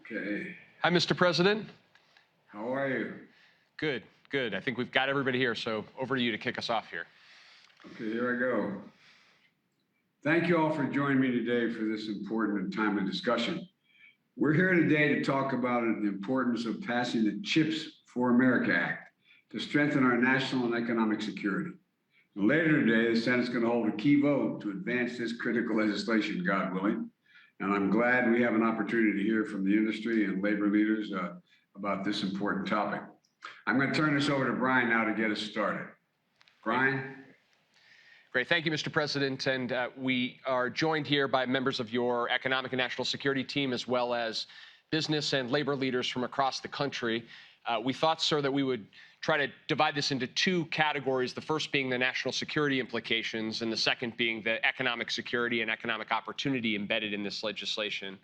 Okay. Hi, Mr. President. How are you? Good, good. I think we've got everybody here, so over to you to kick us off here. Okay, here I go. Thank you all for joining me today for this important and timely discussion. We're here today to talk about the importance of passing the CHIPS for America Act to strengthen our national and economic security. And later today, the Senate's going to hold a key vote to advance this critical legislation, God willing. And I'm glad we have an opportunity to hear from the industry and labor leaders about this important topic. I'm going to turn this over to Brian now to get us started. Brian? Great. Thank you, Mr. President. And we are joined here by members of your economic and national security team, as well as business and labor leaders from across the country. We thought, sir, that we would try to divide this into two categories, the first being the national security implications, and the second being the economic security and economic opportunity embedded in this legislation.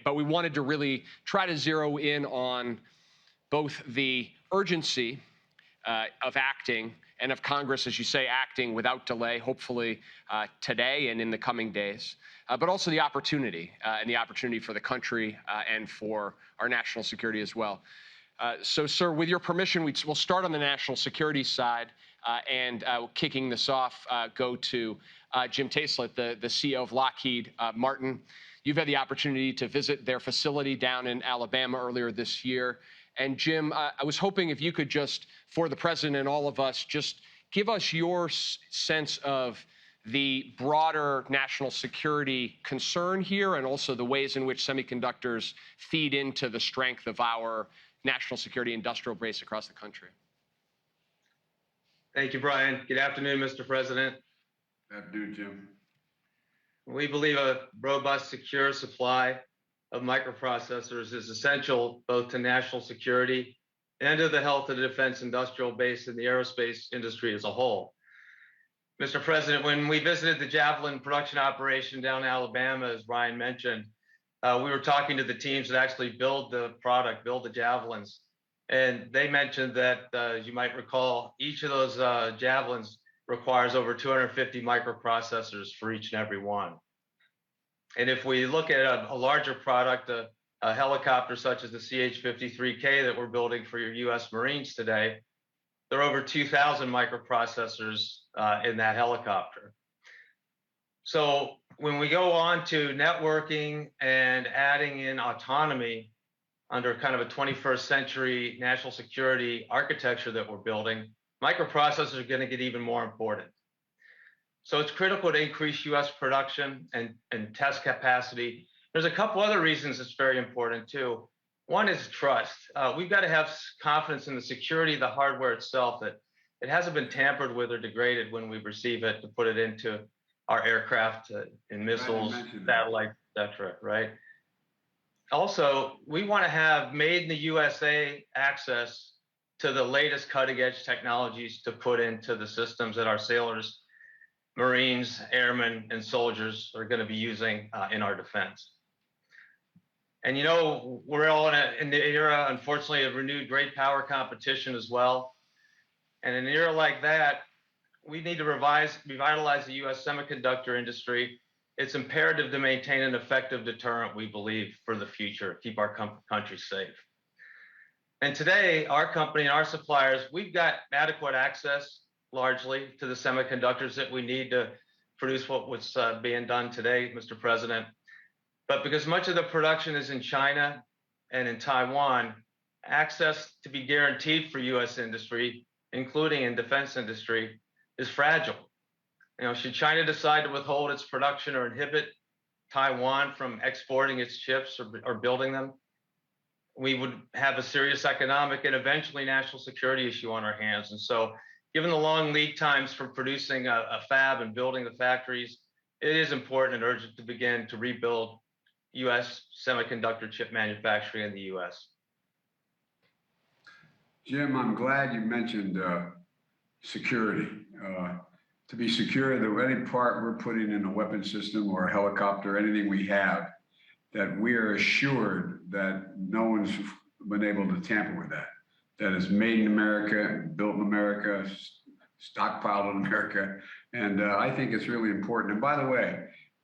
But we wanted to really try to zero in on both the urgency of acting and of Congress, as you say, acting without delay, hopefully today and in the coming days, but also the opportunity and the opportunity for the country and for our national security as well. So, sir, with your permission, we'll start on the national security side and kicking this off, go to Jim Taslett, the CEO of Lockheed Martin. You've had the opportunity to visit their facility down in Alabama earlier this year. And Jim, I was hoping if you could just, for the president and all of us, just give us your sense of the broader national security concern here and also the ways in which semiconductors feed into the strength of our national security industrial base across the country. Thank you, Brian. Good afternoon, Mr. President. Good afternoon, Jim. We believe a robust, secure supply of microprocessors is essential both to national security and to the health of the defense industrial base and the aerospace industry as a whole. Mr. President, when we visited the Javelin production operation down in Alabama, as Brian mentioned, we were talking to the teams that actually build the product, build the Javelins. And they mentioned that, as you might recall, each of those Javelins requires over 250 microprocessors for each and every one. And if we look at a larger product, a helicopter such as the CH-53K that we're building for your US Marines today, there are over 2,000 microprocessors in that helicopter. So when we go on to networking and adding in autonomy under kind of a 21st century national security architecture that we're building, microprocessors are going to get even more important. So it's critical to increase US production and test capacity. There's a couple other reasons it's very important too. One is trust. We've got to have confidence in the security of the hardware itself, that it hasn't been tampered with or degraded when we receive it to put it into our aircraft and missiles, satellites, etc., right? Also, we want to have made in the USA access to the latest cutting edge technologies to put into the systems that our sailors, Marines, airmen, and soldiers are going to be using in our defense. And you know, we're all in the era, unfortunately, of renewed great power competition as well. And in an era like that, we need to revitalize the US semiconductor industry. It's imperative to maintain an effective deterrent, we believe, for the future, keep our country safe. And today, our company and our suppliers, we've got adequate access, largely, to the semiconductors that we need to produce what's being done today, Mr. President. But because much of the production is in China and in Taiwan, access to be guaranteed for US industry, including in defense industry, is fragile. You know, should China decide to withhold its production or inhibit Taiwan from exporting its chips or building them, we would have a serious economic and eventually national security issue on our hands. And so, given the long lead times for producing a fab and building the factories, it is important and urgent to begin to rebuild US semiconductor chip manufacturing in the US. Jim, I'm glad you mentioned security. To be secure that any part we're putting in a weapon system or a helicopter, anything we have, that we are assured that no one's been able to tamper with that. That is made in America, built in America, stockpiled in America. And I think it's really important. And by the way,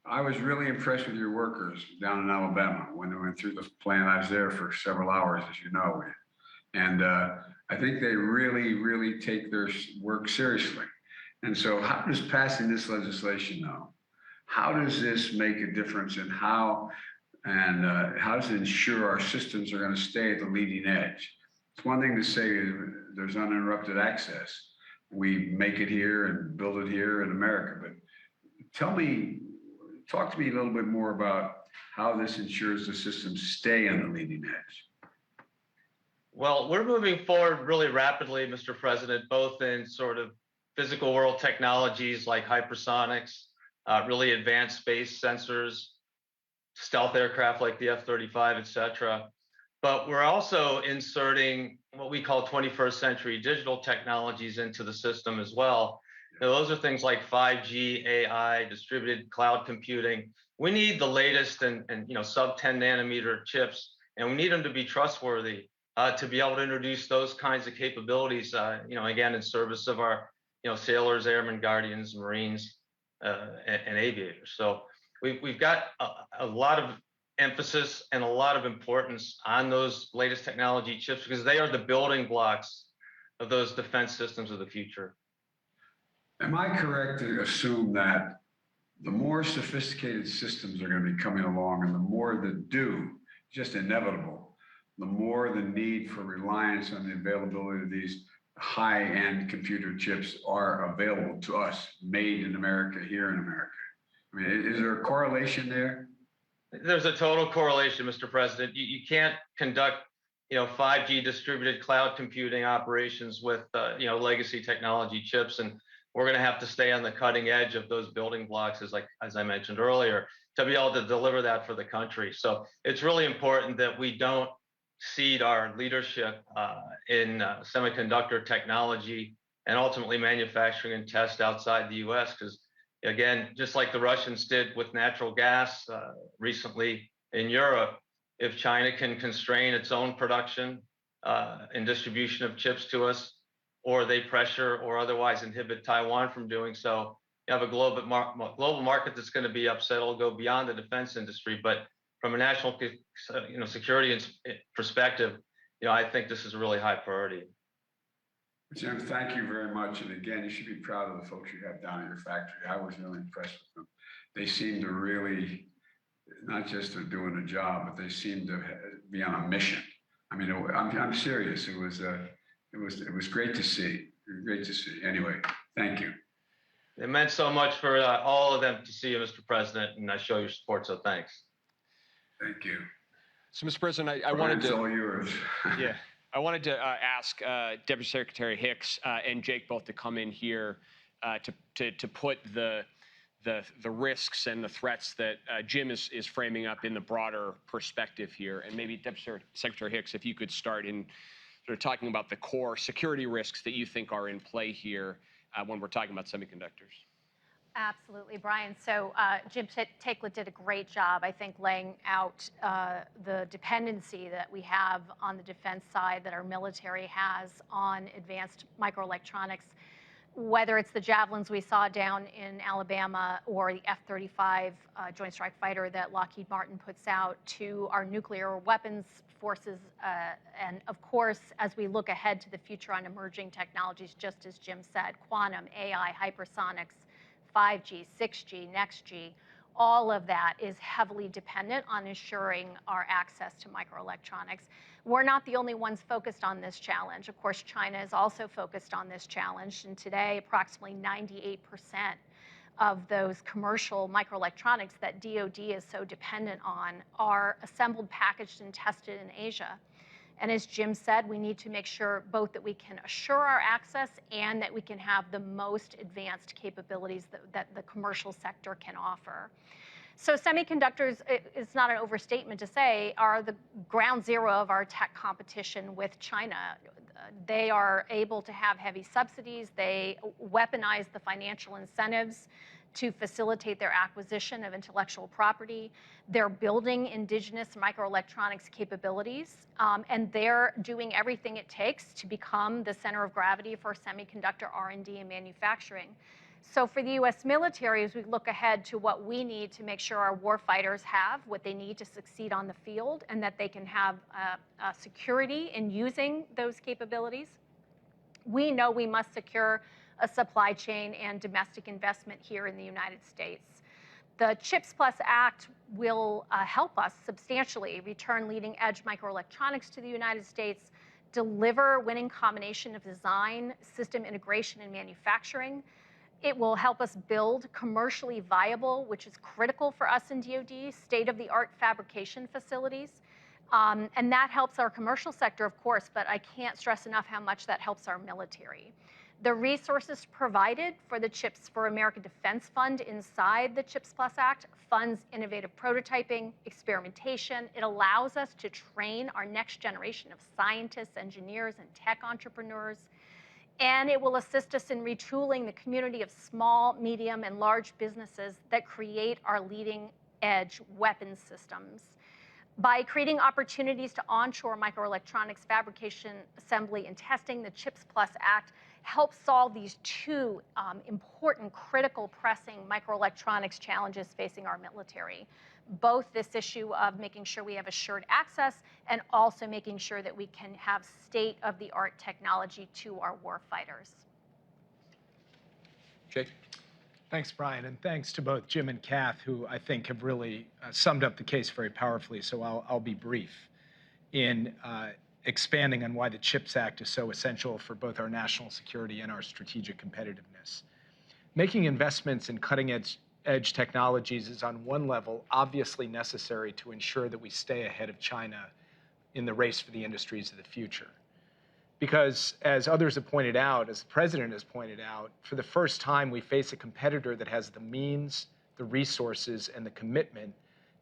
I was really impressed with your workers down in Alabama when they went through the plant. I was there for several hours, as you know. And I think they really, really take their work seriously. And so how does passing this legislation though, how does this make a difference in how does it ensure our systems are going to stay at the leading edge? It's one thing to say there's uninterrupted access. We make it here and build it here in America, but talk to me a little bit more about how this ensures the systems stay on the leading edge. Well, we're moving forward really rapidly, Mr. President, both in sort of physical world technologies like hypersonics, really advanced space sensors, stealth aircraft like the F-35, et cetera. But we're also inserting what we call 21st century digital technologies into the system as well. Now, those are things like 5G, AI, distributed cloud computing. We need the latest and sub 10 nanometer chips, and we need them to be trustworthy to be able to introduce those kinds of capabilities. Again, in service of our sailors, airmen, guardians, Marines, and aviators. So we've got a lot of emphasis and a lot of importance on those latest technology chips because they are the building blocks of those defense systems of the future. Am I correct to assume that the more sophisticated systems are going to be coming along and the more that do, just inevitable, the more the need for reliance on the availability of these high-end computer chips are available to us, made in America, here in America? I mean, is there a correlation there? There's a total correlation, Mr. President. You can't conduct 5G distributed cloud computing operations with legacy technology chips, and we're going to have to stay on the cutting edge of those building blocks, as I mentioned earlier, to be able to deliver that for the country. So it's really important that we don't cede our leadership in semiconductor technology and ultimately manufacturing and test outside the U.S. because, again, just like the Russians did with natural gas recently in Europe, if China can constrain its own production and distribution of chips to us, or they pressure or otherwise inhibit Taiwan from doing so, you have a global market that's going to be upset. It'll go beyond the defense industry, but from a national security perspective, I think this is a really high priority. Jim, thank you very much. And again, you should be proud of the folks you have down at your factory. I was really impressed with them. They seem to really, not just to doing a job, but they seem to be on a mission. I mean, I'm serious. It was great to see. Great to see. Anyway, thank you. It meant so much for all of them to see you, Mr. President, and I show your support. So thanks. Thank you. So, Mr. President, I wanted to. It's all yours. Yeah. I wanted to ask Deputy Secretary Hicks and Jake both to come in here to put the risks and the threats that Jim is framing up in the broader perspective here. And maybe Deputy Secretary Hicks, if you could start in sort of talking about the core security risks that you think are in play here when we're talking about semiconductors. Absolutely, Brian. So Jim Takelett did a great job, I think, laying out the dependency that we have on the defense side that our military has on advanced microelectronics, whether it's the Javelins we saw down in Alabama or the F-35 Joint Strike Fighter that Lockheed Martin puts out, to our nuclear weapons forces. And of course, as we look ahead to the future on emerging technologies, just as Jim said, quantum, AI, hypersonics, 5G, 6G, next G, all of that is heavily dependent on ensuring our access to microelectronics. We're not the only ones focused on this challenge. Of course, China is also focused on this challenge. And today, approximately 98% of those commercial microelectronics that DoD is so dependent on are assembled, packaged, and tested in Asia. And as Jim said, we need to make sure both that we can assure our access and that we can have the most advanced capabilities that the commercial sector can offer. So semiconductors, it's not an overstatement to say, are the ground zero of our tech competition with China. They are able to have heavy subsidies. They weaponize the financial incentives to facilitate their acquisition of intellectual property. They're building indigenous microelectronics capabilities, and they're doing everything it takes to become the center of gravity for semiconductor R&D and manufacturing. So for the U.S. military, as we look ahead to what we need to make sure our warfighters have what they need to succeed on the field and that they can have security in using those capabilities, we know we must secure a supply chain and domestic investment here in the United States. The CHIPS Plus Act will help us substantially return leading-edge microelectronics to the United States, deliver a winning combination of design, system integration, and manufacturing. It will help us build commercially viable, which is critical for us in DoD, state-of-the-art fabrication facilities. And that helps our commercial sector, of course, but I can't stress enough how much that helps our military. The resources provided for the CHIPS for America Defense Fund inside the CHIPS Plus Act funds innovative prototyping, experimentation. It allows us to train our next generation of scientists, engineers, and tech entrepreneurs. And it will assist us in retooling the community of small, medium, and large businesses that create our leading edge weapons systems. By creating opportunities to onshore microelectronics fabrication, assembly, and testing, the CHIPS Plus Act helps solve these two important, critical, pressing microelectronics challenges facing our military. Both this issue of making sure we have assured access and also making sure that we can have state-of-the-art technology to our warfighters. Jake? Thanks, Brian, and thanks to both Jim and Kath, who I think have really summed up the case very powerfully, so I'll be brief in expanding on why the CHIPS Act is so essential for both our national security and our strategic competitiveness. Making investments in cutting-edge technologies is on one level obviously necessary to ensure that we stay ahead of China in the race for the industries of the future. Because as others have pointed out, as the president has pointed out, for the first time we face a competitor that has the means, the resources, and the commitment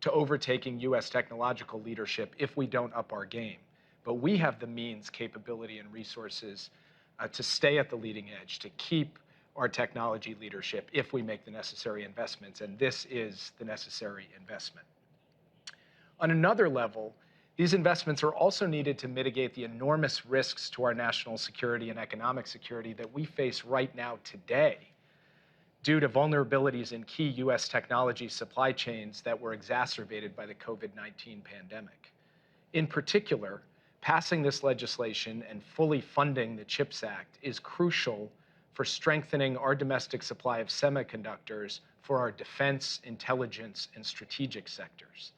to overtaking US technological leadership if we don't up our game. But we have the means, capability, and resources to stay at the leading edge, to keep our technology leadership if we make the necessary investments, and this is the necessary investment. On another level, these investments are also needed to mitigate the enormous risks to our national security and economic security that we face right now today due to vulnerabilities in key US technology supply chains that were exacerbated by the COVID-19 pandemic. In particular, passing this legislation and fully funding the CHIPS Act is crucial for strengthening our domestic supply of semiconductors for our defense, intelligence, and strategic sectors.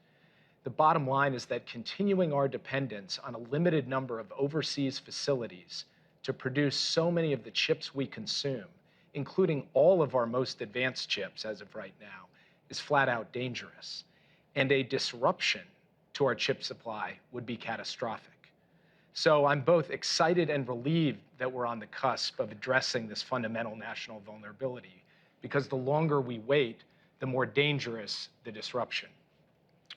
The bottom line is that continuing our dependence on a limited number of overseas facilities to produce so many of the chips we consume, including all of our most advanced chips as of right now, is flat out dangerous. And a disruption to our chip supply would be catastrophic. So I'm both excited and relieved that we're on the cusp of addressing this fundamental national vulnerability, because the longer we wait, the more dangerous the disruption.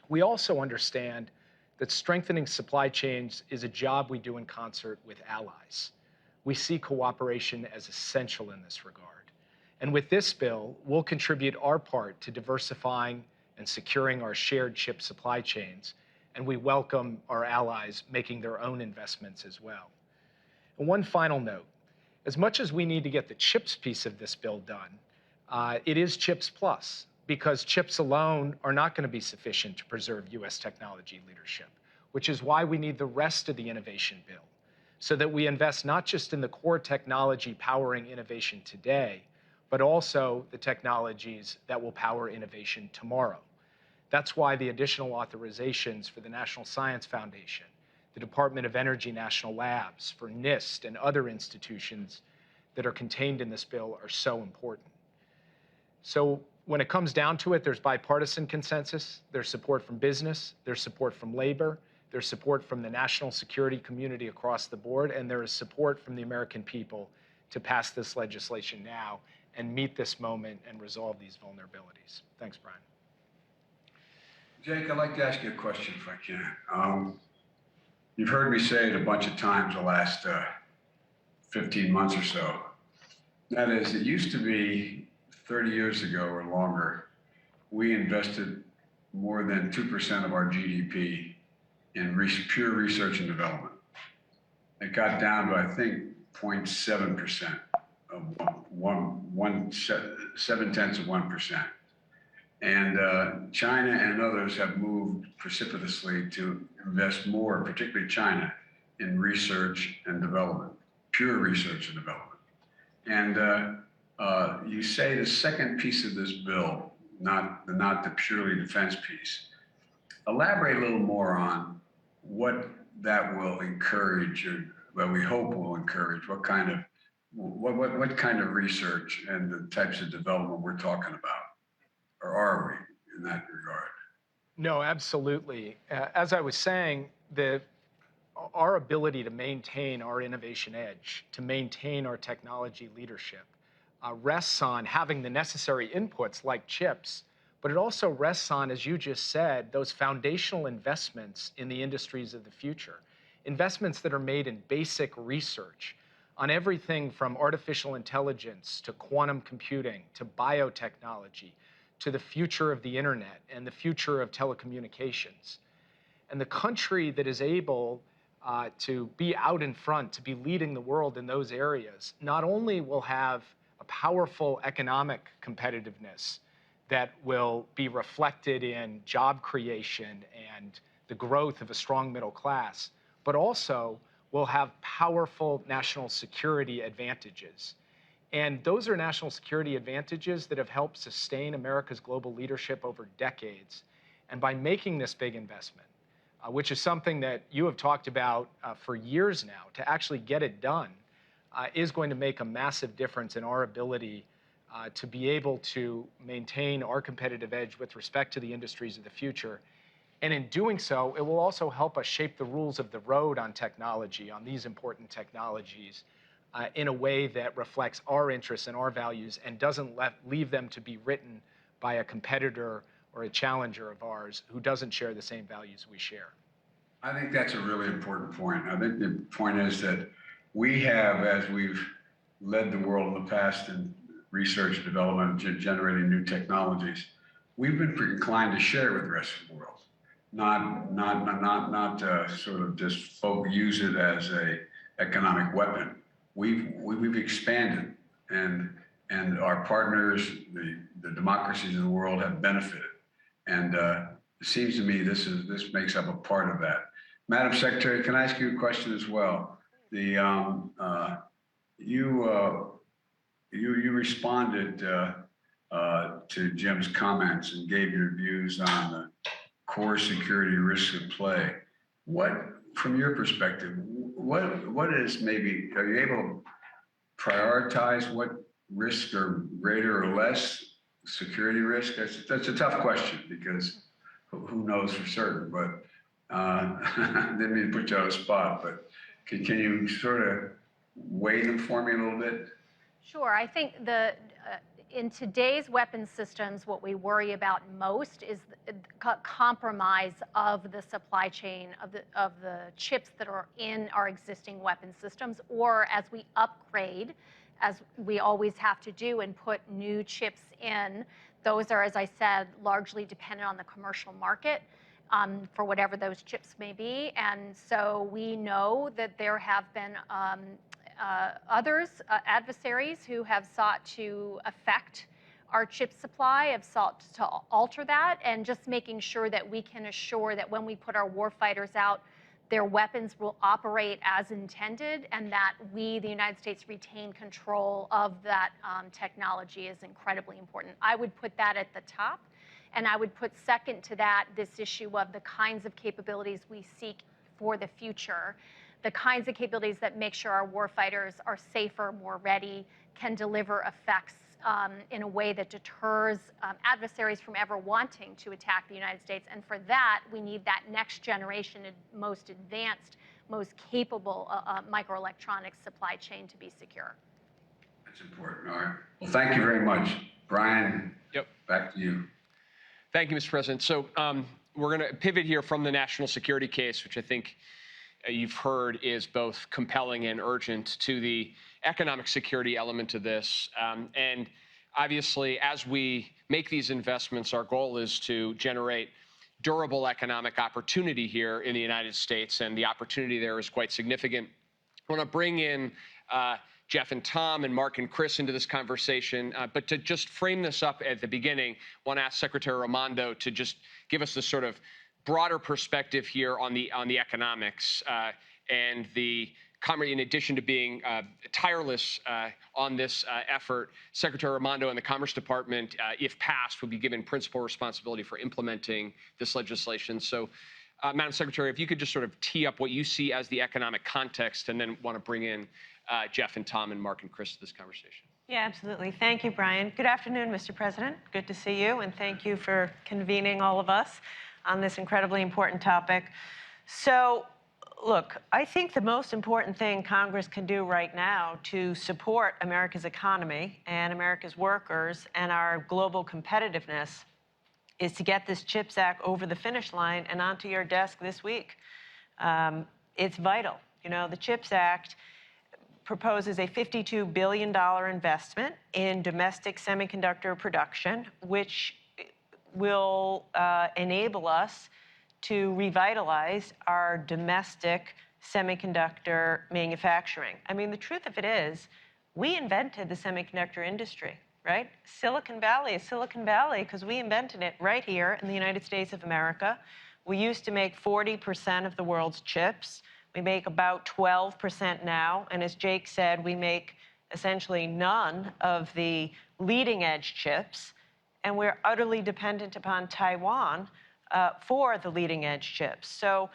We also understand that strengthening supply chains is a job we do in concert with allies. We see cooperation as essential in this regard. And with this bill, we'll contribute our part to diversifying and securing our shared chip supply chains, and we welcome our allies making their own investments as well. And one final note, as much as we need to get the CHIPS piece of this bill done, it is CHIPS Plus, because chips alone are not going to be sufficient to preserve US technology leadership, which is why we need the rest of the innovation bill, so that we invest not just in the core technology powering innovation today, but also the technologies that will power innovation tomorrow. That's why the additional authorizations for the National Science Foundation, the Department of Energy National Labs, for NIST and other institutions that are contained in this bill are so important. So when it comes down to it, there's bipartisan consensus, there's support from business, there's support from labor, there's support from the national security community across the board, and there is support from the American people to pass this legislation now and meet this moment and resolve these vulnerabilities. Thanks, Brian. Jake, I'd like to ask you a question if I can. You've heard me say it a bunch of times the last 15 months or so. That is, it used to be 30 years ago or longer, we invested more than 2% of our GDP in pure research and development. It got down to, I think, 0.7% 0.7%. And China and others have moved precipitously to invest more, particularly China, in research and development, pure research and development. And you say the second piece of this bill, not the purely defense piece. Elaborate a little more on what that will encourage, or what we hope will encourage. What kind of research and the types of development we're talking about, or are we in that regard? No, absolutely. As I was saying, our ability to maintain our innovation edge, to maintain our technology leadership, rests on having the necessary inputs like chips, but it also rests on, as you just said, those foundational investments in the industries of the future. Investments that are made in basic research on everything from artificial intelligence to quantum computing to biotechnology to the future of the internet and the future of telecommunications. And the country that is able to be out in front, to be leading the world in those areas, not only will have a powerful economic competitiveness that will be reflected in job creation and the growth of a strong middle class, but also will have powerful national security advantages. And those are national security advantages that have helped sustain America's global leadership over decades. And by making this big investment, which is something that you have talked about for years now, to actually get it done is going to make a massive difference in our ability to be able to maintain our competitive edge with respect to the industries of the future. And in doing so, it will also help us shape the rules of the road on technology, on these important technologies, in a way that reflects our interests and our values and doesn't leave them to be written by a competitor or a challenger of ours who doesn't share the same values we share. I think that's a really important point. I think the point is that we have, as we've led the world in the past in research and development, generating new technologies, we've been inclined to share with the rest of the world, not sort of just use it as a economic weapon. We've expanded, and our partners, the democracies of the world, have benefited. And it seems to me this makes up a part of that. Madam Secretary, can I ask you a question as well? You responded to Jim's comments and gave your views on the core security risks at play. What, from your perspective, what is maybe, are you able to prioritize what risks are greater or less security risk? That's a tough question, because who knows for certain, but didn't mean to put you on the spot, but can you sort of weigh them for me a little bit? Sure. I think in today's weapons systems, what we worry about most is the compromise of the supply chain of the chips that are in our existing weapons systems, or as we upgrade, as we always have to do, and put new chips in. Those are, as I said, largely dependent on the commercial market for whatever those chips may be. And so we know that there have been adversaries who have sought to affect our chip supply, have sought to alter that, and just making sure that we can assure that when we put our warfighters out, their weapons will operate as intended, and that we, the United States, retain control of that technology is incredibly important. I would put that at the top, and I would put second to that this issue of the kinds of capabilities we seek for the future, the kinds of capabilities that make sure our warfighters are safer, more ready, can deliver effects in a way that deters adversaries from ever wanting to attack the United States. And for that, we need that next generation, most advanced, most capable microelectronics supply chain to be secure. That's important. All right. Well, thank you very much. Brian, Yep. Back to you. Thank you, Mr. President. So we're going to pivot here from the national security case, which I think you've heard is both compelling and urgent, to the economic security element of this. And obviously, as we make these investments, our goal is to generate durable economic opportunity here in the United States, and the opportunity there is quite significant. I want to bring in Jeff and Tom and Mark and Chris into this conversation. But to just frame this up at the beginning, I want to ask Secretary Raimondo to just give us this sort of broader perspective here on the economics and the in addition to being tireless on this effort, Secretary Raimondo and the Commerce Department, if passed, will be given principal responsibility for implementing this legislation. So, Madam Secretary, if you could just sort of tee up what you see as the economic context, and then want to bring in Jeff and Tom and Mark and Chris to this conversation. Yeah, absolutely. Thank you, Brian. Good afternoon, Mr. President. Good to see you, and thank you for convening all of us on this incredibly important topic. So, look, I think the most important thing Congress can do right now to support America's economy and America's workers and our global competitiveness is to get this CHIPS Act over the finish line and onto your desk this week. It's vital. You know, the CHIPS Act proposes a $52 billion investment in domestic semiconductor production, which will enable us to revitalize our domestic semiconductor manufacturing. I mean, the truth of it is, we invented the semiconductor industry, right? Silicon Valley is Silicon Valley because we invented it right here in the United States of America. We used to make 40% of the world's chips. We make about 12% now. And as Jake said, we make essentially none of the leading edge chips. And we're utterly dependent upon Taiwan for the leading edge chips. So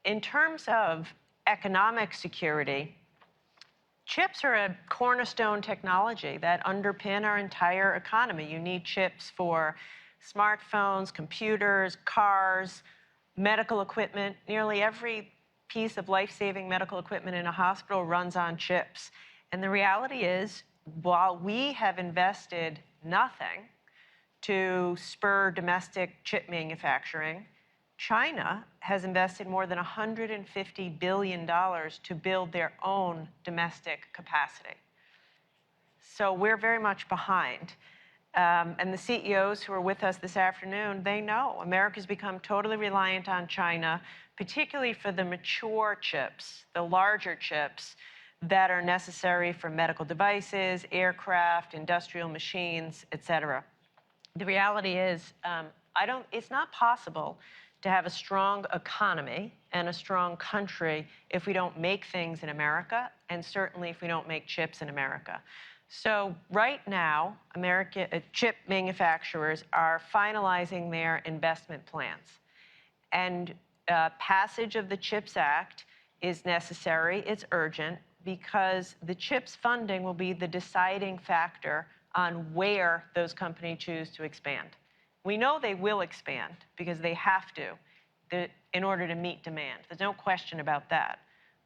in terms of economic security, chips are a cornerstone technology that underpin our entire economy. You need chips for smartphones, computers, cars, medical equipment. Nearly every piece of life-saving medical equipment in a hospital runs on chips. And the reality is, while we have invested nothing to spur domestic chip manufacturing, China has invested more than $150 billion to build their own domestic capacity. So we're very much behind. And the CEOs who are with us this afternoon, they know America's become totally reliant on China, particularly for the mature chips, the larger chips that are necessary for medical devices, aircraft, industrial machines, et cetera. The reality is, it's not possible to have a strong economy and a strong country if we don't make things in America, and certainly if we don't make chips in America. So right now, chip manufacturers are finalizing their investment plans. And passage of the CHIPS Act is necessary, it's urgent, because the CHIPS funding will be the deciding factor on where those companies choose to expand. We know they will expand because they have to in order to meet demand. There's no question about that.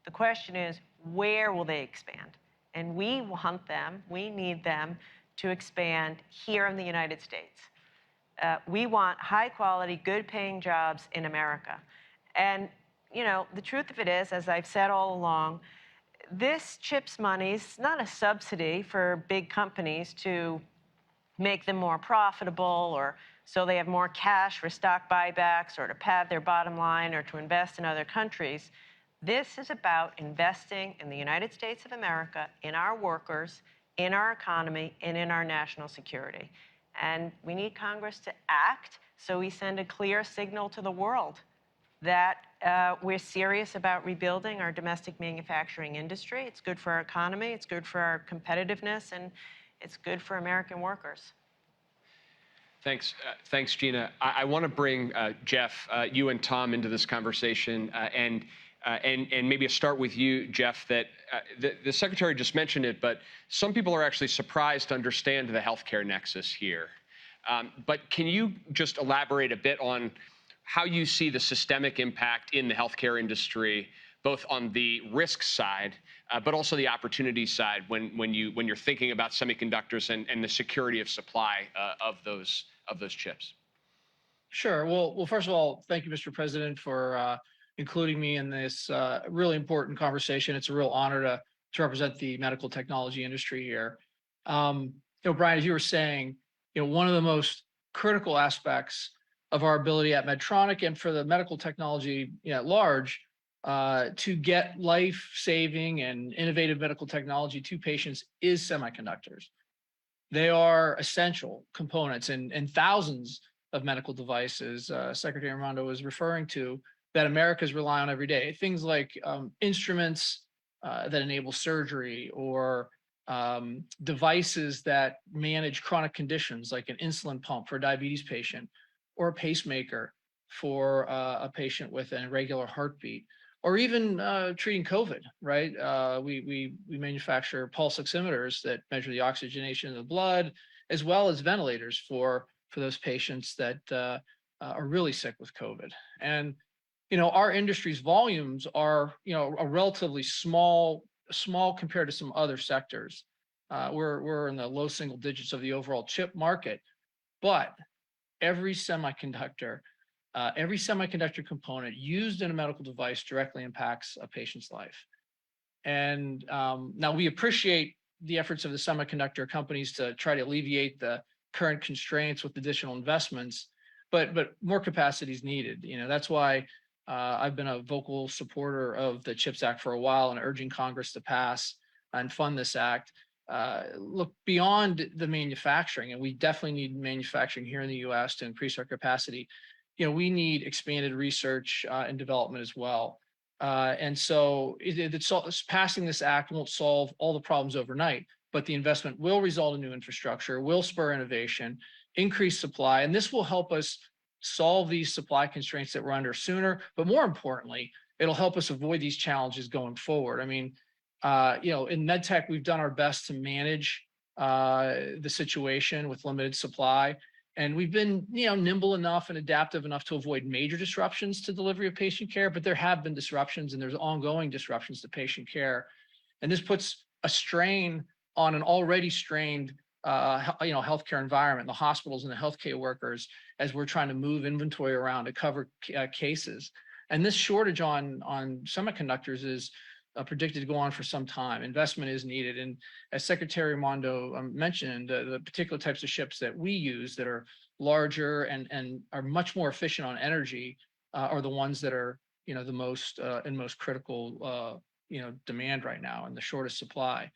The question is, where will they expand? And we want them, we need them to expand here in the United States. We want high quality, good paying jobs in America. And, you know, the truth of it is, as I've said all along, this CHIPS money is not a subsidy for big companies to make them more profitable or so they have more cash for stock buybacks or to pad their bottom line or to invest in other countries. This is about investing in the United States of America, in our workers, in our economy, and in our national security. And we need Congress to act so we send a clear signal to the world that we're serious about rebuilding our domestic manufacturing industry. It's good for our economy, it's good for our competitiveness, and it's good for American workers. Thanks, Gina. I want to bring Jeff, you and Tom into this conversation, and maybe start with you, Jeff. That the Secretary just mentioned it, but some people are actually surprised to understand the healthcare nexus here. But can you just elaborate a bit on how you see the systemic impact in the healthcare industry, both on the risk side, but also the opportunity side when you're thinking about semiconductors and the security of supply of those chips? Sure. Well, first of all, thank you, Mr. President, for including me in this really important conversation. It's a real honor to represent the medical technology industry here. You know, Brian, as you were saying, you know, one of the most critical aspects of our ability at Medtronic and for the medical technology at large to get life-saving and innovative medical technology to patients is semiconductors. They are essential components in thousands of medical devices Secretary Armando was referring to that Americans rely on every day. Things like instruments that enable surgery, or devices that manage chronic conditions like an insulin pump for a diabetes patient, or a pacemaker for a patient with an irregular heartbeat, or even treating COVID, right? We manufacture pulse oximeters that measure the oxygenation of the blood, as well as ventilators for those patients that are really sick with COVID. And our industry's volumes are a relatively small compared to some other sectors. We're in the low single digits of the overall chip market, but every semiconductor component used in a medical device directly impacts a patient's life. And now we appreciate the efforts of the semiconductor companies to try to alleviate the current constraints with additional investments, but more capacity is needed. That's why I've been a vocal supporter of the CHIPS Act for a while and urging Congress to pass and fund this act. Look beyond the manufacturing, and we definitely need manufacturing here in the U.S. to increase our capacity. We need expanded research and development as well. And so passing this act won't solve all the problems overnight, but the investment will result in new infrastructure, will spur innovation, increase supply, and this will help us solve these supply constraints that we're under sooner. But more importantly, it'll help us avoid these challenges going forward. I mean, in medtech, we've done our best to manage the situation with limited supply. And we've been, nimble enough and adaptive enough to avoid major disruptions to delivery of patient care, but there have been disruptions, and there's ongoing disruptions to patient care. And this puts a strain on an already strained, healthcare environment, the hospitals and the healthcare workers, as we're trying to move inventory around to cover cases. And this shortage on semiconductors is predicted to go on for some time. Investment is needed. And as Secretary Armando mentioned, the particular types of ships that we use that are larger and are much more efficient on energy are the ones that are, the most in most critical, demand right now and the shortest supply.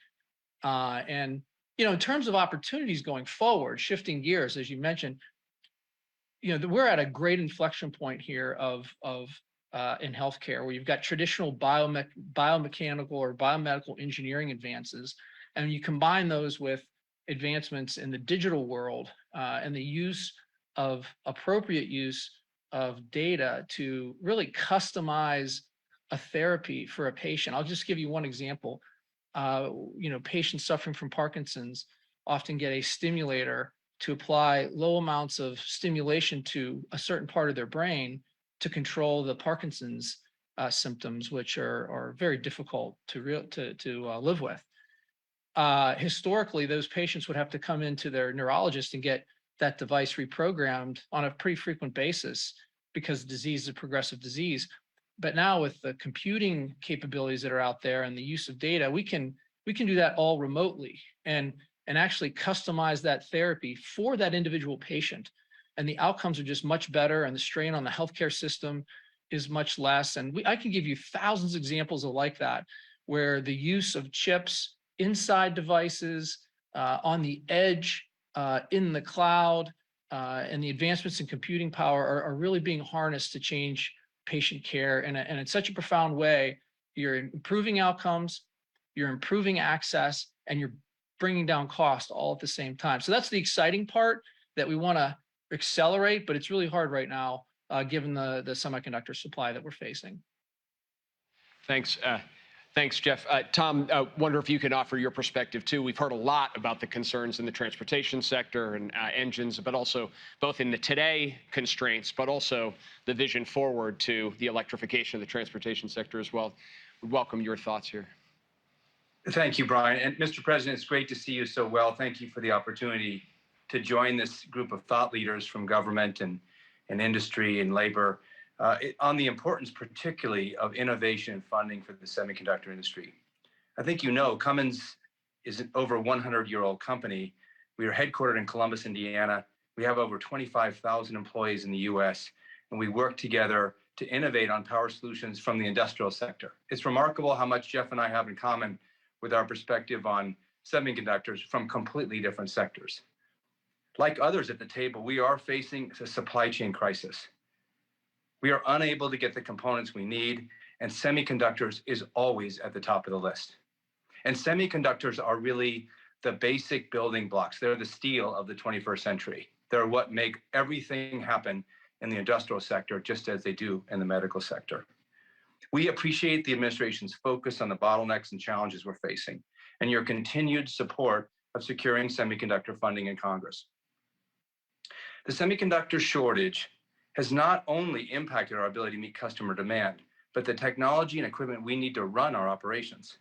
And in terms of opportunities going forward, shifting gears, as you mentioned, we're at a great inflection point here in healthcare, where you've got traditional biomechanical or biomedical engineering advances, and you combine those with advancements in the digital world and the appropriate use of data to really customize a therapy for a patient. I'll just give you one example. Patients suffering from Parkinson's often get a stimulator to apply low amounts of stimulation to a certain part of their brain to control the Parkinson's symptoms, which are very difficult to live with. Historically, those patients would have to come into their neurologist and get that device reprogrammed on a pretty frequent basis because the disease is a progressive disease. But now with the computing capabilities that are out there and the use of data, we can do that all remotely and actually customize that therapy for that individual patient. And the outcomes are just much better, and the strain on the healthcare system is much less. And I can give you thousands of examples of like that, where the use of chips inside devices, on the edge, in the cloud, and the advancements in computing power are really being harnessed to change patient care. And in such a profound way, you're improving outcomes, you're improving access, and you're bringing down cost all at the same time. So that's the exciting part that we want to accelerate, but it's really hard right now, given the semiconductor supply that we're facing. Thanks. Thanks, Jeff. Tom, wonder if you can offer your perspective too. We've heard a lot about the concerns in the transportation sector and engines, but also both in the today constraints, but also the vision forward to the electrification of the transportation sector as well. We welcome your thoughts here. Thank you, Brian. And Mr. President, it's great to see you so well. Thank you for the opportunity to join this group of thought leaders from government and industry and labor on the importance particularly of innovation and funding for the semiconductor industry. I think Cummins is an over 100-year-old company. We are headquartered in Columbus, Indiana. We have over 25,000 employees in the U.S., and we work together to innovate on power solutions from the industrial sector. It's remarkable how much Jeff and I have in common with our perspective on semiconductors from completely different sectors. Like others at the table, we are facing a supply chain crisis. We are unable to get the components we need, and semiconductors is always at the top of the list. And semiconductors are really the basic building blocks. They're the steel of the 21st century. They're what make everything happen in the industrial sector, just as they do in the medical sector. We appreciate the administration's focus on the bottlenecks and challenges we're facing, and your continued support of securing semiconductor funding in Congress. The semiconductor shortage has not only impacted our ability to meet customer demand, but the technology and equipment we need to run our operations.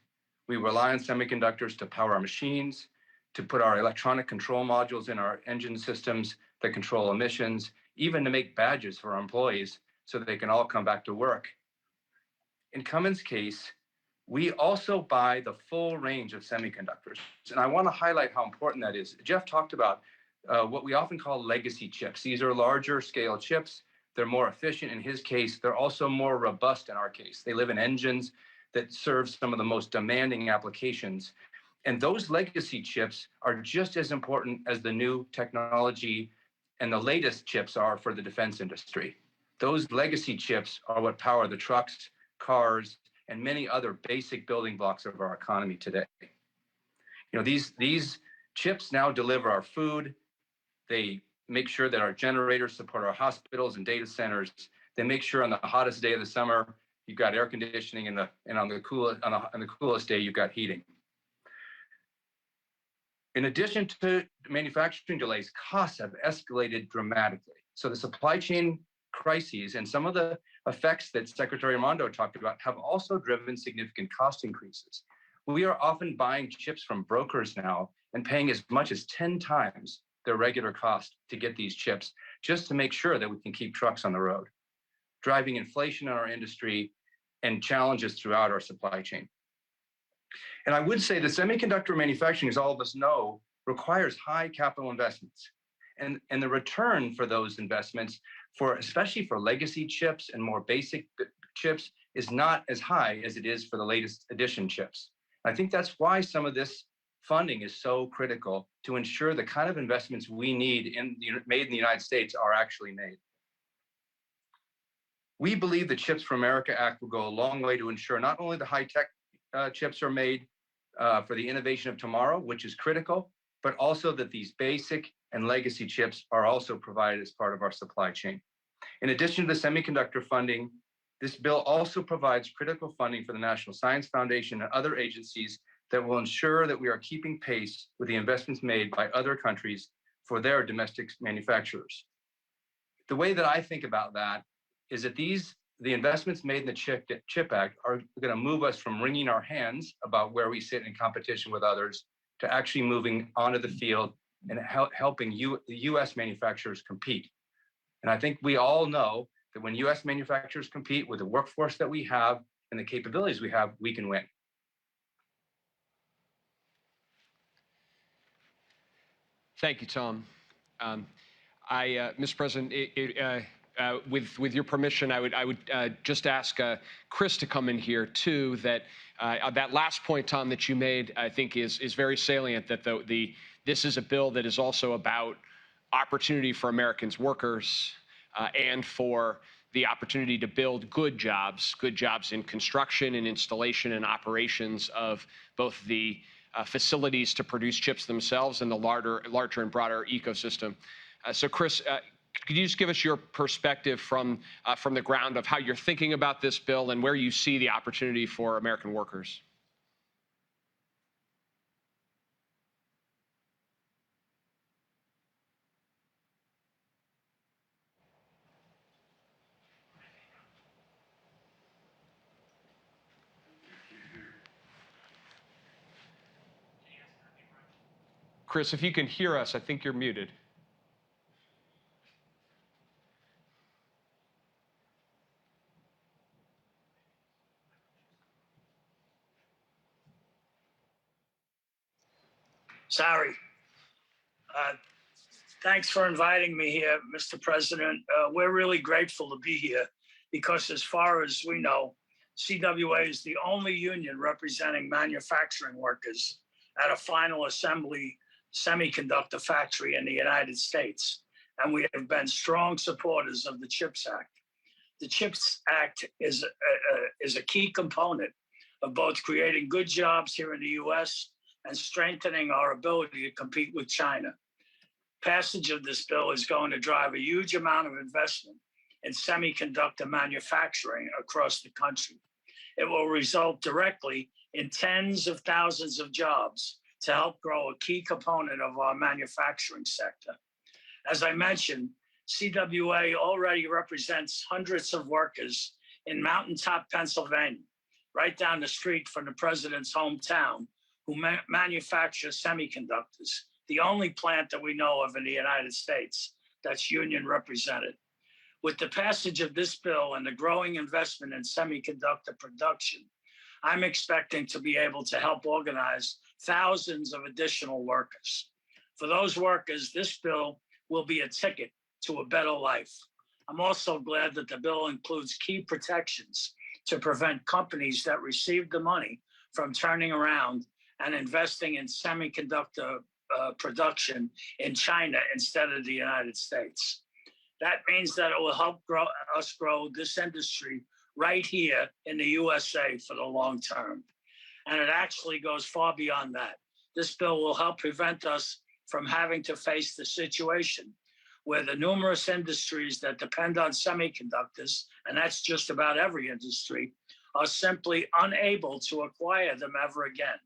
We rely on semiconductors to power our machines, to put our electronic control modules in our engine systems that control emissions, even to make badges for our employees so that they can all come back to work. In Cummins' case, we also buy the full range of semiconductors. And I want to highlight how important that is. Jeff talked about what we often call legacy chips. These are larger scale chips. They're more efficient in his case. They're also more robust in our case. They live in engines that serve some of the most demanding applications. And those legacy chips are just as important as the new technology and the latest chips are for the defense industry. Those legacy chips are what power the trucks, cars, and many other basic building blocks of our economy today. You know, these chips now deliver our food. They make sure that our generators support our hospitals and data centers. They make sure on the hottest day of the summer, you've got air conditioning, and on the coolest day, you've got heating. In addition to manufacturing delays, costs have escalated dramatically. So the supply chain crises and some of the effects that Secretary Armando talked about have also driven significant cost increases. We are often buying chips from brokers now and paying as much as 10 times their regular cost to get these chips, just to make sure that we can keep trucks on the road, driving inflation in our industry and challenges throughout our supply chain. And I would say that semiconductor manufacturing, as all of us know, requires high capital investments. And the return for those investments, especially for legacy chips and more basic chips, is not as high as it is for the latest edition chips. I think that's why some of this funding is so critical to ensure the kind of investments we need made in the United States are actually made. We believe the Chips for America Act will go a long way to ensure not only the high-tech chips are made for the innovation of tomorrow, which is critical, but also that these basic and legacy chips are also provided as part of our supply chain. In addition to the semiconductor funding, this bill also provides critical funding for the National Science Foundation and other agencies that will ensure that we are keeping pace with the investments made by other countries for their domestic manufacturers. The way that I think about that is that the investments made in the CHIP Act are going to move us from wringing our hands about where we sit in competition with others to actually moving onto the field and helping the U.S. manufacturers compete. And I think we all know that when U.S. manufacturers compete with the workforce that we have and the capabilities we have, we can win. Thank you, Tom. Mr. President, with your permission, I would just ask Chris to come in here too. That last point, Tom, that you made, I think is very salient. That this is a bill that is also about opportunity for Americans workers and for the opportunity to build good jobs in construction and installation and operations of both the facilities to produce chips themselves and the larger and broader ecosystem. So, Chris, could you just give us your perspective from the ground of how you're thinking about this bill and where you see the opportunity for American workers? Chris, if you can hear us, I think you're muted. Sorry. Thanks for inviting me here, Mr. President. We're really grateful to be here. because as far as we know, CWA is the only union representing manufacturing workers at a final assembly semiconductor factory in the United States. And we have been strong supporters of the CHIPS Act. The CHIPS Act is a key component of both creating good jobs here in the US and strengthening our ability to compete with China. Passage of this bill is going to drive a huge amount of investment in semiconductor manufacturing across the country. It will result directly in tens of thousands of jobs to help grow a key component of our manufacturing sector. As I mentioned, CWA already represents hundreds of workers in Mountaintop, Pennsylvania, right down the street from the president's hometown, who manufacture semiconductors, the only plant that we know of in the United States that's union represented. With the passage of this bill and the growing investment in semiconductor production, I'm expecting to be able to help organize thousands of additional workers. For those workers, this bill will be a ticket to a better life. I'm also glad that the bill includes key protections to prevent companies that receive the money from turning around and investing in semiconductor production in China instead of the United States. That means that it will help us grow this industry right here in the USA for the long term. And it actually goes far beyond that. This bill will help prevent us from having to face the situation where the numerous industries that depend on semiconductors, and that's just about every industry, are simply unable to acquire them ever again.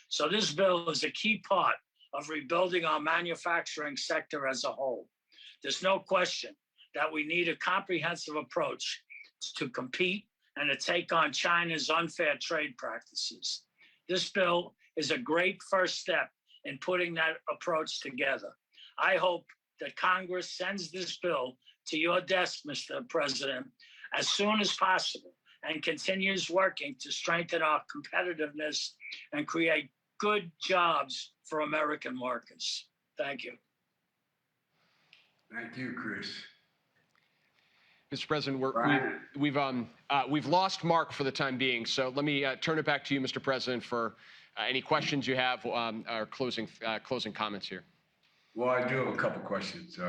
So this bill is a key part of rebuilding our manufacturing sector as a whole. There's no question that we need a comprehensive approach to compete and to take on China's unfair trade practices. This bill is a great first step in putting that approach together. I hope that Congress sends this bill to your desk, Mr. President, as soon as possible and continues working to strengthen our competitiveness and create good jobs for American workers. Thank you. Thank you, Chris. Mr. President, Brian. we've lost Mark for the time being, so let me turn it back to you, Mr. President, for any questions you have or closing comments here. Well, I do have a couple questions.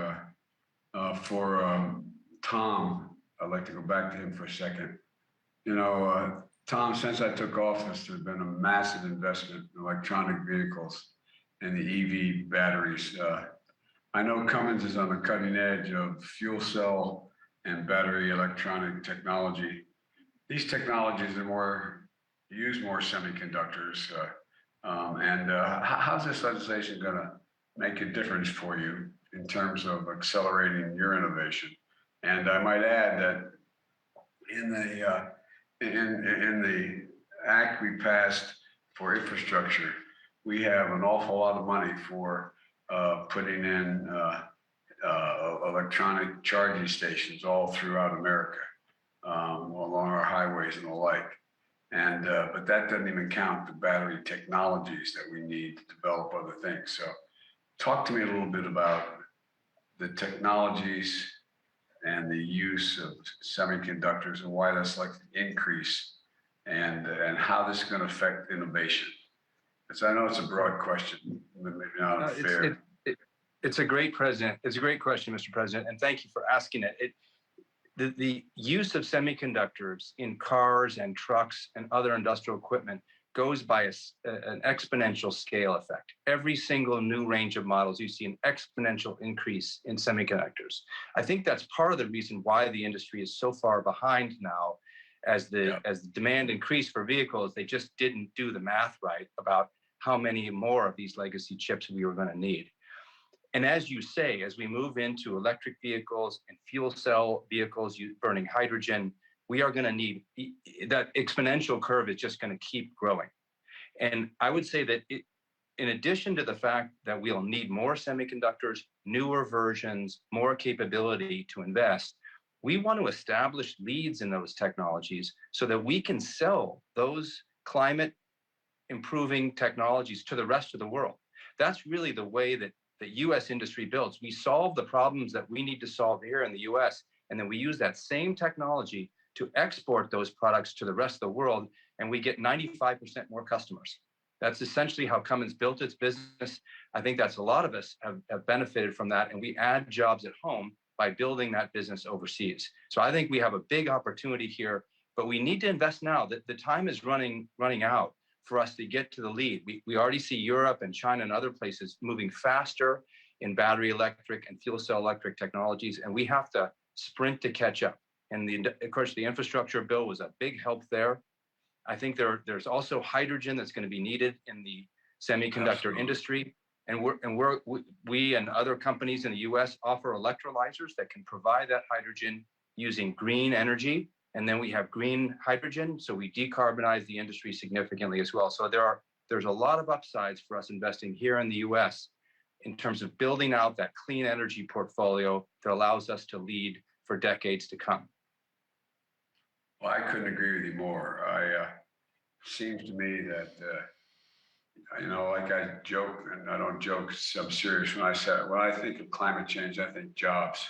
For Tom, I'd like to go back to him for a second. You know, Tom, since I took office, there's been a massive investment in electronic vehicles and the EV batteries. I know Cummins is on the cutting edge of fuel cell and battery electronic technology. These technologies use more semiconductors. How's this legislation going to make a difference for you in terms of accelerating your innovation? And I might add that in the act we passed for infrastructure, we have an awful lot of money for putting in electronic charging stations all throughout America, along our highways and the like. But that doesn't even count the battery technologies that we need to develop other things. So talk to me a little bit about the technologies and the use of semiconductors and why that's like to increase and how this is going to affect innovation. Because I know it's a broad question, but maybe not unfair. It's a great question, Mr. President, and thank you for asking it. The use of semiconductors in cars and trucks and other industrial equipment goes by an exponential scale effect. Every single new range of models, you see an exponential increase in semiconductors. I think that's part of the reason why the industry is so far behind now. As the demand increased for vehicles, they just didn't do the math right about how many more of these legacy chips we were going to need. And as you say, as we move into electric vehicles and fuel cell vehicles burning hydrogen, we are going to need that exponential curve is just going to keep growing. And I would say that in addition to the fact that we'll need more semiconductors, newer versions, more capability to invest, we want to establish leads in those technologies so that we can sell those climate improving technologies to the rest of the world. That's really the way that the U.S. industry builds. We solve the problems that we need to solve here in the U.S., and then we use that same technology to export those products to the rest of the world, and we get 95% more customers. That's essentially how Cummins built its business. I think that's a lot of us have benefited from that, and we add jobs at home by building that business overseas. So I think we have a big opportunity here, but we need to invest now. The time is running out for us to get to the lead. We already see Europe and China and other places moving faster in battery electric and fuel cell electric technologies, and we have to sprint to catch up. And of course, the infrastructure bill was a big help there. I think there's also hydrogen that's going to be needed in the semiconductor Absolutely. industry. And we and other companies in the US offer electrolyzers that can provide that hydrogen using green energy. And then we have green hydrogen, so we decarbonize the industry significantly as well. So there's a lot of upsides for us investing here in the US in terms of building out that clean energy portfolio that allows us to lead for decades to come. Well, I couldn't agree with you more. Seems to me that, like I joke, and I don't joke, I'm serious when I think of climate change, I think jobs.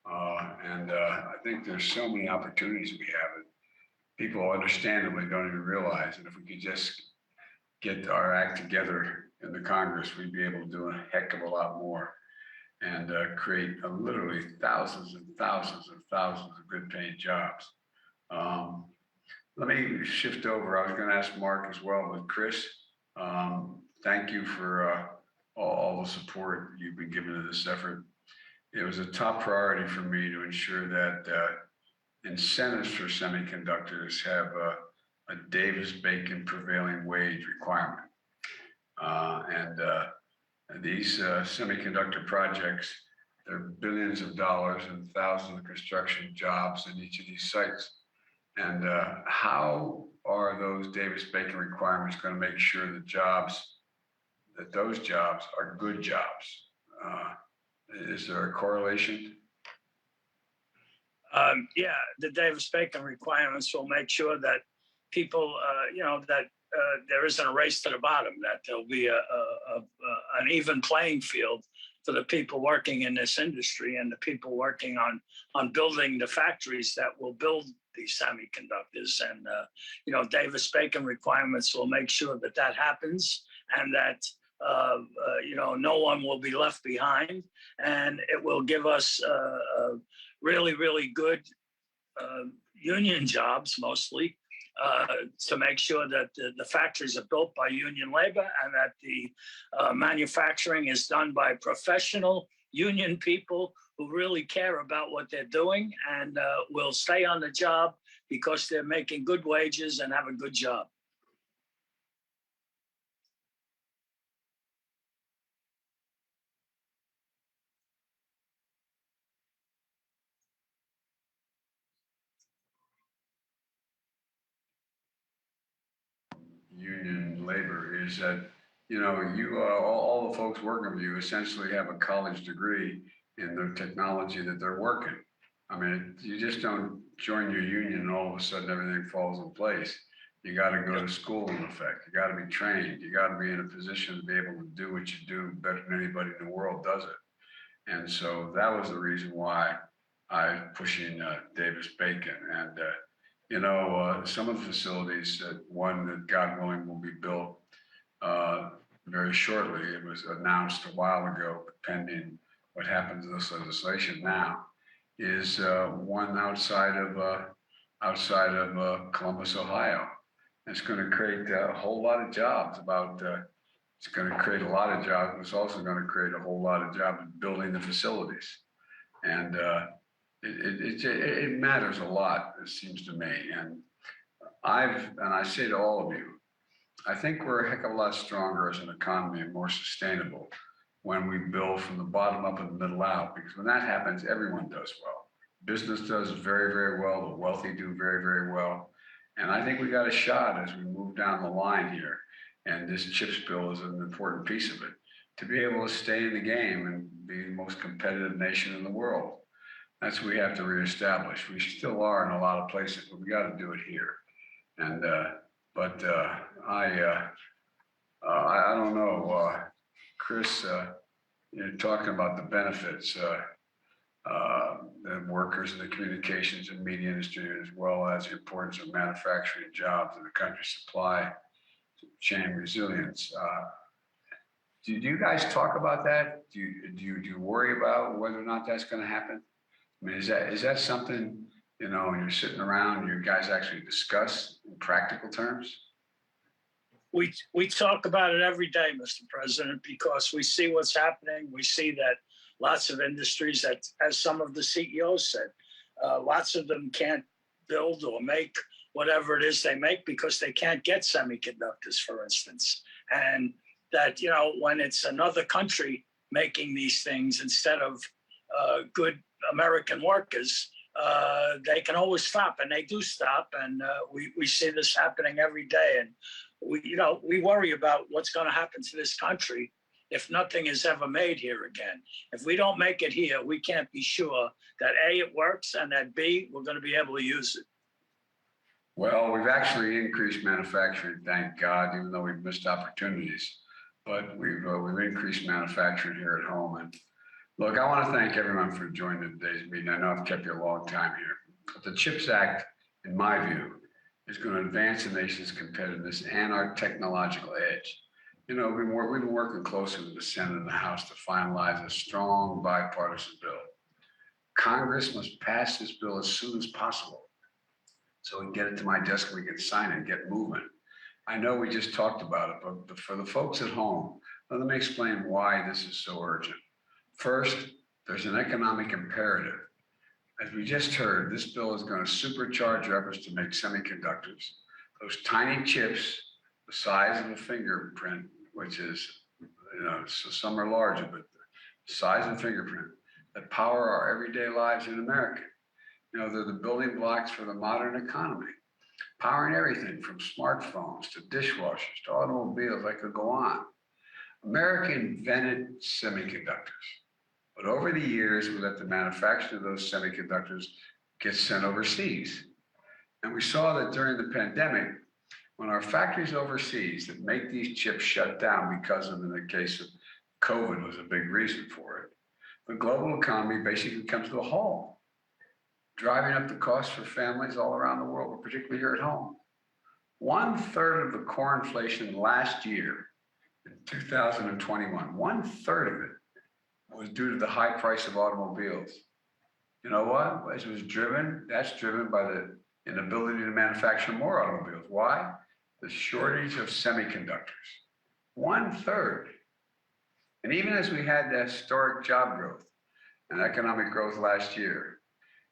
I think there's so many opportunities we have that people understandably don't even realize. And if we could just get our act together in the Congress, we'd be able to do a heck of a lot more and create literally thousands and thousands and thousands of good paying jobs. Let me shift over. I was going to ask Mark as well, but Chris, thank you for all the support you've been giving to this effort. It was a top priority for me to ensure that incentives for semiconductors have a Davis-Bacon prevailing wage requirement. These semiconductor projects, they're billions of dollars and thousands of construction jobs in each of these sites. And how are those Davis-Bacon requirements going to make sure that those jobs are good jobs? Is there a correlation? Yeah, the Davis-Bacon requirements will make sure that people, that there isn't a race to the bottom, that there'll be an even playing field for the people working in this industry and the people working on building the factories that will build these semiconductors. And, Davis-Bacon requirements will make sure that happens and that, no one will be left behind. And it will give us really, really good union jobs, mostly, to make sure that the factories are built by union labor and that the manufacturing is done by professional union people who really care about what they're doing and will stay on the job because they're making good wages and have a good job. Union labor is that, all the folks working with you essentially have a college degree in the technology that they're working. I mean, you just don't join your union and all of a sudden everything falls in place. You got to go to school, in effect. You got to be trained. You got to be in a position to be able to do what you do better than anybody in the world does it. And so that was the reason why I'm pushing Davis-Bacon. And some of the facilities, one that God willing will be built very shortly. It was announced a while ago, pending what happens to this legislation now, is one outside of Columbus, Ohio. It's going to create a whole lot of jobs. It's going to create a lot of jobs, but it's also going to create a whole lot of jobs building the facilities. And it matters a lot, it seems to me. And I say to all of you, I think we're a heck of a lot stronger as an economy and more sustainable when we build from the bottom up and the middle out, because when that happens, everyone does well. Business does very, very well. The wealthy do very, very well. And I think we got a shot as we move down the line here. And this CHIPS bill is an important piece of it, to be able to stay in the game and be the most competitive nation in the world. That's what we have to reestablish. We still are in a lot of places, but we got to do it here. And I don't know, Chris. You're talking about the benefits. the workers in the communications and media industry, as well as the importance of manufacturing jobs in the country's supply chain resilience. Do you guys talk about that? Do you worry about whether or not that's going to happen? I mean, is that something, you know, when you're sitting around and you guys actually discuss in practical terms? We talk about it every day, Mr. President, because we see what's happening. We see that lots of industries, that, as some of the CEOs said, lots of them can't build or make whatever it is they make because they can't get semiconductors, for instance. And that, you know, when it's another country making these things instead of good American workers, they can always stop, and they do stop. And we see this happening every day. And we worry about what's going to happen to this country if nothing is ever made here again. If we don't make it here, we can't be sure that A, it works, and that B, we're going to be able to use it. Well, we've actually increased manufacturing, thank God, even though we've missed opportunities. But we've increased manufacturing here at home. And look, I want to thank everyone for joining today's meeting. I know I've kept you a long time here. But the CHIPS Act, in my view, is going to advance the nation's competitiveness and our technological edge. You know, we've been working closely with the Senate and the House to finalize a strong bipartisan bill. Congress must pass this bill as soon as possible so we can get it to my desk and we can sign it and get moving. I know we just talked about it, but for the folks at home, let me explain why this is so urgent. First, there's an economic imperative. As we just heard, this bill is going to supercharge efforts to make semiconductors. Those tiny chips, the size of a fingerprint, which is, you know, so some are larger, but the size of a fingerprint, that power our everyday lives in America. You know, they're the building blocks for the modern economy, powering everything from smartphones to dishwashers to automobiles. I could go on. America invented semiconductors, but over the years, we let the manufacture of those semiconductors get sent overseas. And we saw that during the pandemic, when our factories overseas that make these chips shut down because of, in the case of COVID, was a big reason for it, the global economy basically comes to a halt, driving up the cost for families all around the world, but particularly here at home. 1/3 of the core inflation last year, in 2021, 1/3 of it was due to the high price of automobiles. You know what? As it was driven, that's driven by the inability to manufacture more automobiles. Why? The shortage of semiconductors. 1/3. And even as we had the historic job growth and economic growth last year,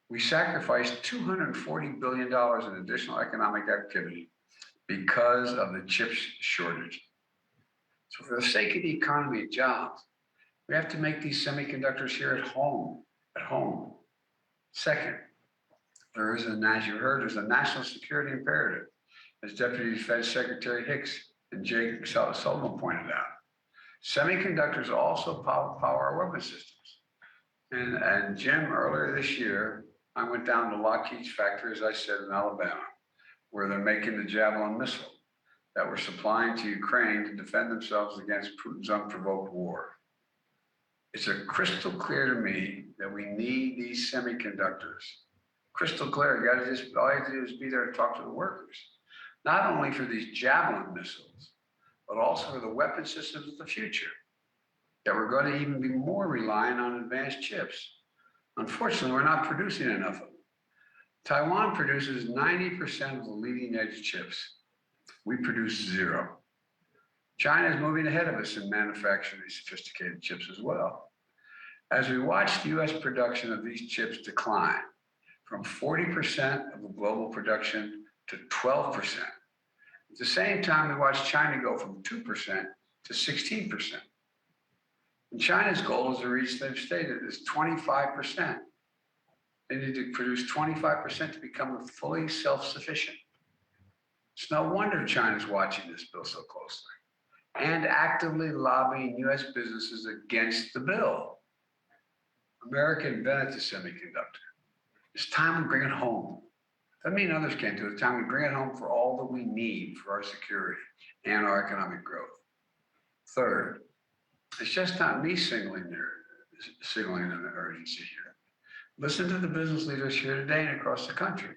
we sacrificed $240 billion in additional economic activity because of the chip shortage. So for the sake of the economy and jobs, we have to make these semiconductors here at home. Second, as you heard, there's a national security imperative, as Deputy Defense Secretary Hicks and Jake Sullivan pointed out. Semiconductors also power our weapon systems. And Jim, earlier this year, I went down to Lockheed's factory, as I said, in Alabama, where they're making the Javelin missile that we're supplying to Ukraine to defend themselves against Putin's unprovoked war. It's a crystal clear to me that we need these semiconductors. Crystal clear. All you have to do is be there to talk to the workers, not only for these Javelin missiles, but also for the weapon systems of the future, that we're going to even be more reliant on advanced chips. Unfortunately, we're not producing enough of them. Taiwan produces 90% of the leading edge chips. We produce 0. China is moving ahead of us in manufacturing these sophisticated chips as well. As we watch the US production of these chips decline from 40% of the global production to 12%, at the same time, we watch China go from 2% to 16%. And China's goal is to reach, they've stated, is 25%. They need to produce 25% to become fully self-sufficient. It's no wonder China's watching this bill so closely and actively lobbying US businesses against the bill. America invented the semiconductor. It's time we bring it home. Doesn't mean others can't do it. It's time we bring it home for all that we need for our security and our economic growth. Third, it's just not me signaling an urgency here. Listen to the business leaders here today and across the country.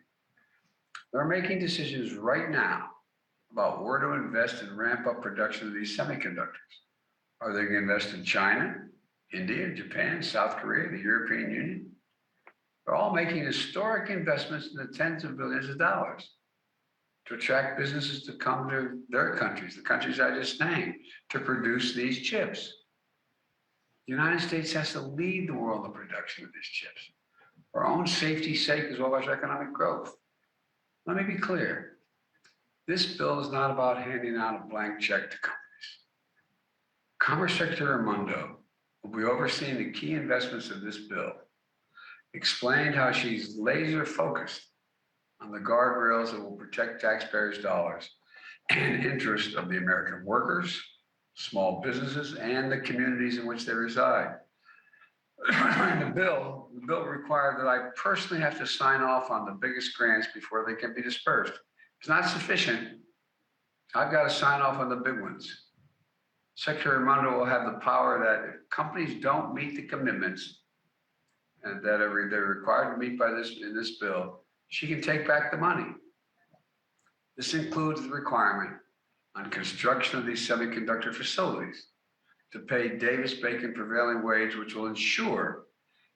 They're making decisions right now about where to invest and ramp up production of these semiconductors. Are they going to invest in China, India, Japan, South Korea, the European Union? They're all making historic investments in the tens of billions of dollars to attract businesses to come to their countries, the countries I just named, to produce these chips. The United States has to lead the world in the production of these chips for our own safety's sake as well as economic growth. Let me be clear. This bill is not about handing out a blank check to companies. Commerce Secretary Raimondo will be overseeing the key investments of this bill, explained how she's laser focused on the guardrails that will protect taxpayers' dollars and interests of the American workers, small businesses, and the communities in which they reside. The bill required that I personally have to sign off on the biggest grants before they can be dispersed. It's not sufficient. I've got to sign off on the big ones. Secretary Raimondo will have the power that if companies don't meet the commitments and that they're required to meet in this bill, she can take back the money. This includes the requirement on construction of these semiconductor facilities to pay Davis-Bacon prevailing wage, which will ensure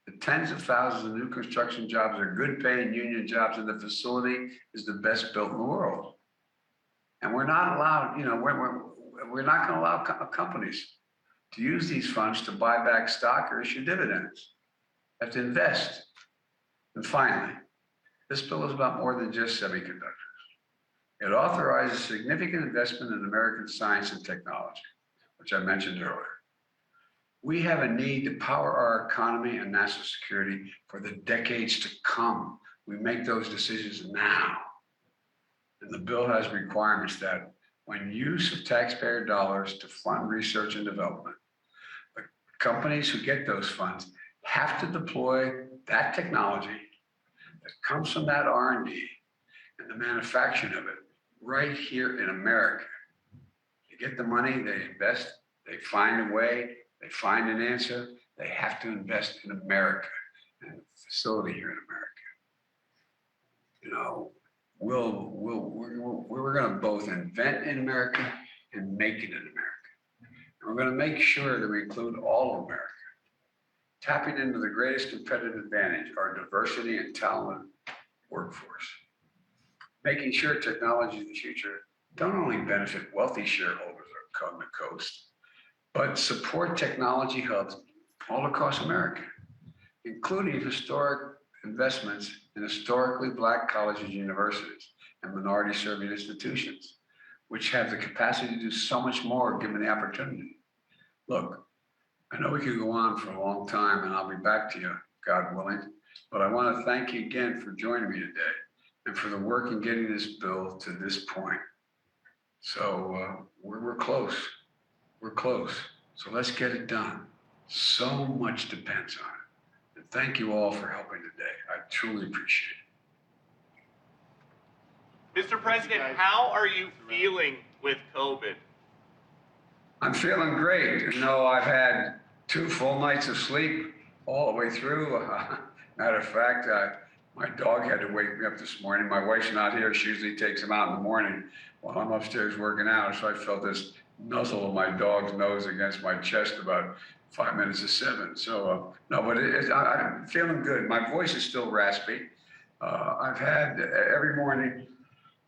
the tens of thousands of new construction jobs are good paying union jobs, and the facility is the best built in the world. And we're not allowed, we're not going to allow companies to use these funds to buy back stock or issue dividends. They have to invest. And finally, this bill is about more than just semiconductors. It authorizes significant investment in American science and technology, which I mentioned earlier. We have a need to power our economy and national security for the decades to come. We make those decisions now. And the bill has requirements that when use of taxpayer dollars to fund research and development, the companies who get those funds have to deploy that technology that comes from that R&D and the manufacturing of it right here in America. They get the money, they invest, they find a way, they find an answer, they have to invest in America and a facility here in America. We're going to both invent in America and make it in America. And we're going to make sure that we include all of America, tapping into the greatest competitive advantage, our diversity and talented workforce. Making sure technology in the future don't only benefit wealthy shareholders on the coast, but support technology hubs all across America, including historic investments in historically Black colleges, universities, and minority-serving institutions, which have the capacity to do so much more given the opportunity. Look, I know we could go on for a long time, and I'll be back to you, God willing, but I want to thank you again for joining me today and for the work in getting this bill to this point. So we're close. We're close. So let's get it done. So much depends on it. And thank you all for helping today. I truly appreciate it. Mr. President, how are you feeling with COVID? I'm feeling great. I've had 2 full nights of sleep all the way through. Matter of fact, my dog had to wake me up this morning. My wife's not here. She usually takes him out in the morning while I'm upstairs working out. So I felt this nuzzle of my dog's nose against my chest about 5 minutes to 7. So, no, but I'm feeling good. My voice is still raspy. I've had every morning,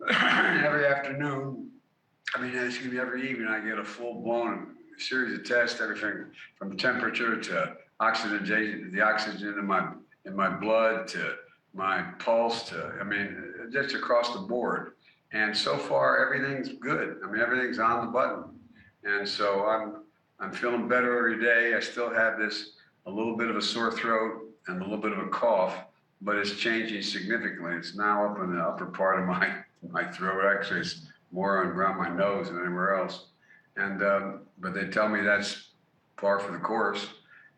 every afternoon, every evening, I get a full-blown series of tests, everything from temperature to oxygen, the oxygen in my blood to my pulse to, just across the board. And so far, everything's good. Everything's on the button. And so I'm feeling better every day. I still have a little bit of a sore throat and a little bit of a cough, but it's changing significantly. It's now up in the upper part of my throat. Actually, it's more around my nose than anywhere else. And, but they tell me that's par for the course.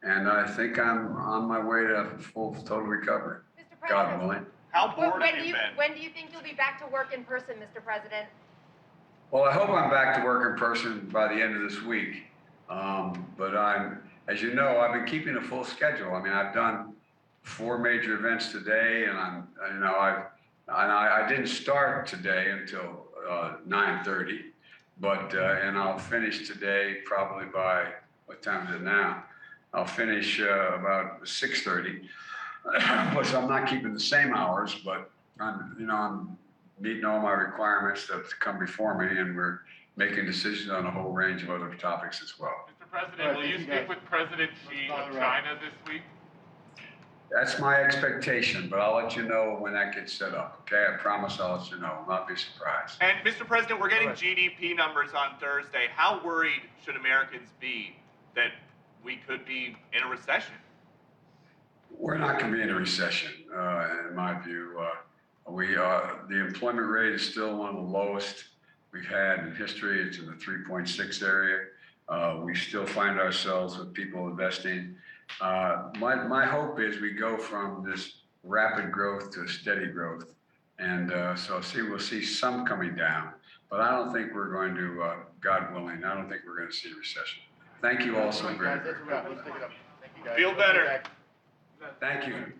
And I think I'm on my way to full, total recovery. Mr. President, God willing. How bored have you been? When do you think you'll be back to work in person, Mr. President? Well, I hope I'm back to work in person by the end of this week. But as you know, I've been keeping a full schedule. I've done 4 major events today, and I didn't start today until 9:30, but and I'll finish today probably by, what time is it now? I'll finish about 6:30. So I'm not keeping the same hours, but I'm meeting all my requirements that come before me, and we're making decisions on a whole range of other topics as well. Mr. President, will you speak with President Xi of China this week? That's my expectation, but I'll let you know when that gets set up, okay? I promise I'll let you know. I'll not be surprised. And Mr. President, we're getting GDP numbers on Thursday. How worried should Americans be that we could be in a recession? We're not going to be in a recession, in my view. The employment rate is still one of the lowest we've had in history. It's in the 3.6 area. We still find ourselves with people investing. My hope is we go from this rapid growth to steady growth. And so we'll see some coming down, but I don't think we're going to, God willing, I don't think we're going to see a recession. Thank you all so very much. Feel better. Thank you.